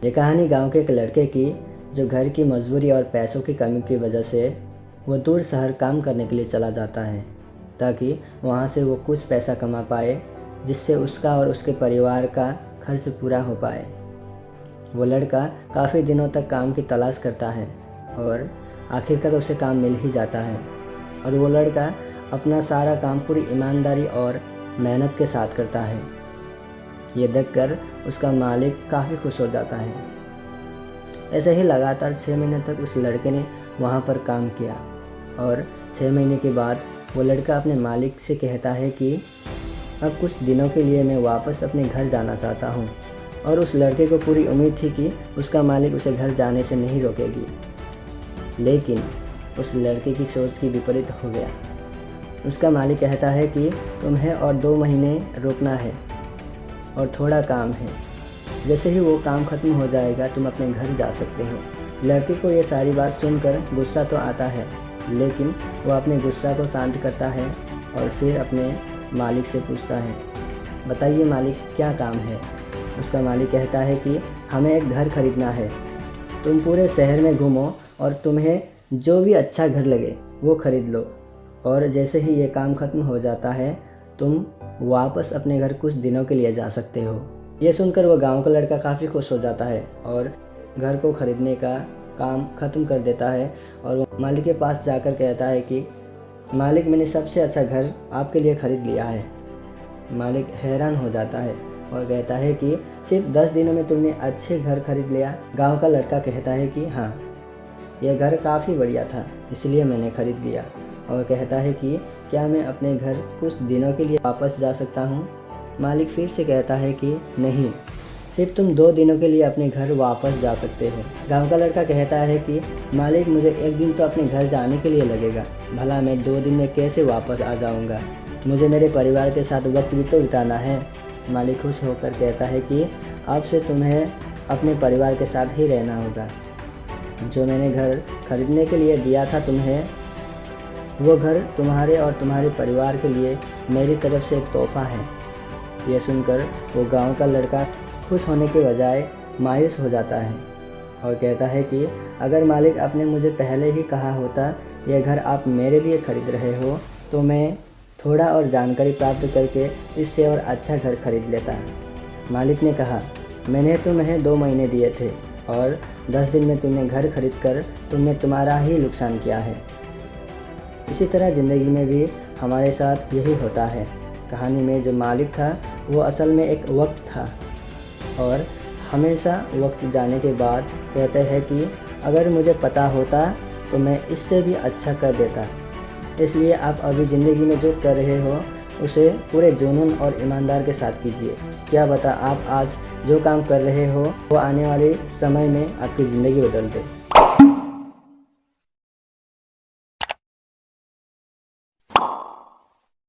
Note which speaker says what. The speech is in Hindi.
Speaker 1: ये कहानी गांव के एक लड़के की, जो घर की मजबूरी और पैसों की कमी की वजह से वो दूर शहर काम करने के लिए चला जाता है, ताकि वहाँ से वो कुछ पैसा कमा पाए जिससे उसका और उसके परिवार का खर्च पूरा हो पाए। वो लड़का काफ़ी दिनों तक काम की तलाश करता है और आखिरकार उसे काम मिल ही जाता है और वो लड़का अपना सारा काम पूरी ईमानदारी और मेहनत के साथ करता है। ये देखकर उसका मालिक काफ़ी खुश हो जाता है। ऐसे ही लगातार 6 महीने तक उस लड़के ने वहाँ पर काम किया और 6 महीने के बाद वो लड़का अपने मालिक से कहता है कि अब कुछ दिनों के लिए मैं वापस अपने घर जाना चाहता हूँ। और उस लड़के को पूरी उम्मीद थी कि उसका मालिक उसे घर जाने से नहीं रोकेगी, लेकिन उस लड़के की सोच की विपरीत हो गया। उसका मालिक कहता है कि तुम्हें और 2 महीने रुकना है और थोड़ा काम है, जैसे ही वो काम ख़त्म हो जाएगा तुम अपने घर जा सकते हो। लड़के को ये सारी बात सुनकर गुस्सा तो आता है, लेकिन वो अपने गुस्सा को शांत करता है और फिर अपने मालिक से पूछता है, बताइए मालिक क्या काम है। उसका मालिक कहता है कि हमें एक घर खरीदना है, तुम पूरे शहर में घूमो और तुम्हें जो भी अच्छा घर लगे वो ख़रीद लो, और जैसे ही ये काम ख़त्म हो जाता है तुम वापस अपने घर कुछ दिनों के लिए जा सकते हो। ये सुनकर वो गांव का लड़का काफ़ी खुश हो जाता है और घर को ख़रीदने का काम ख़त्म कर देता है और वो मालिक के पास जाकर कहता है कि मालिक मैंने सबसे अच्छा घर आपके लिए ख़रीद लिया है। मालिक हैरान हो जाता है और कहता है कि सिर्फ 10 दिनों में तुमने अच्छे घर खरीद लिया। गांव का लड़का कहता है कि हाँ, यह घर काफ़ी बढ़िया था इसलिए मैंने ख़रीद लिया, और कहता है कि क्या मैं अपने घर कुछ दिनों के लिए वापस जा सकता हूँ। मालिक फिर से कहता है कि नहीं, सिर्फ तुम 2 दिनों के लिए अपने घर वापस जा सकते हो। गांव का लड़का कहता है कि मालिक मुझे 1 दिन तो अपने घर जाने के लिए लगेगा, भला मैं 2 दिन में कैसे वापस आ जाऊँगा, मुझे मेरे परिवार के साथ वक्त भी तो बिताना है। मालिक खुश होकर कहता है कि अब से तुम्हें अपने परिवार के साथ ही रहना होगा। जो मैंने घर खरीदने के लिए दिया था तुम्हें, वो घर तुम्हारे और तुम्हारे परिवार के लिए मेरी तरफ से एक तोहफा है। यह सुनकर वो गांव का लड़का खुश होने के बजाय मायूस हो जाता है और कहता है कि अगर मालिक आपने मुझे पहले ही कहा होता यह घर आप मेरे लिए खरीद रहे हो, तो मैं थोड़ा और जानकारी प्राप्त करके इससे और अच्छा घर खरीद लेता। मालिक ने कहा, मैंने तुम्हें 2 महीने दिए थे और 10 दिन में तुमने घर खरीद कर तुमने तुम्हारा ही नुकसान किया है। इसी तरह ज़िंदगी में भी हमारे साथ यही होता है। कहानी में जो मालिक था वो असल में एक वक्त था, और हमेशा वक्त जाने के बाद कहते हैं कि अगर मुझे पता होता तो मैं इससे भी अच्छा कर देता। इसलिए आप अभी ज़िंदगी में जो कर रहे हो उसे पूरे जुनून और ईमानदार के साथ कीजिए। क्या पता आप आज जो काम कर रहे हो वो आने वाले समय में आपकी ज़िंदगी बदल दे।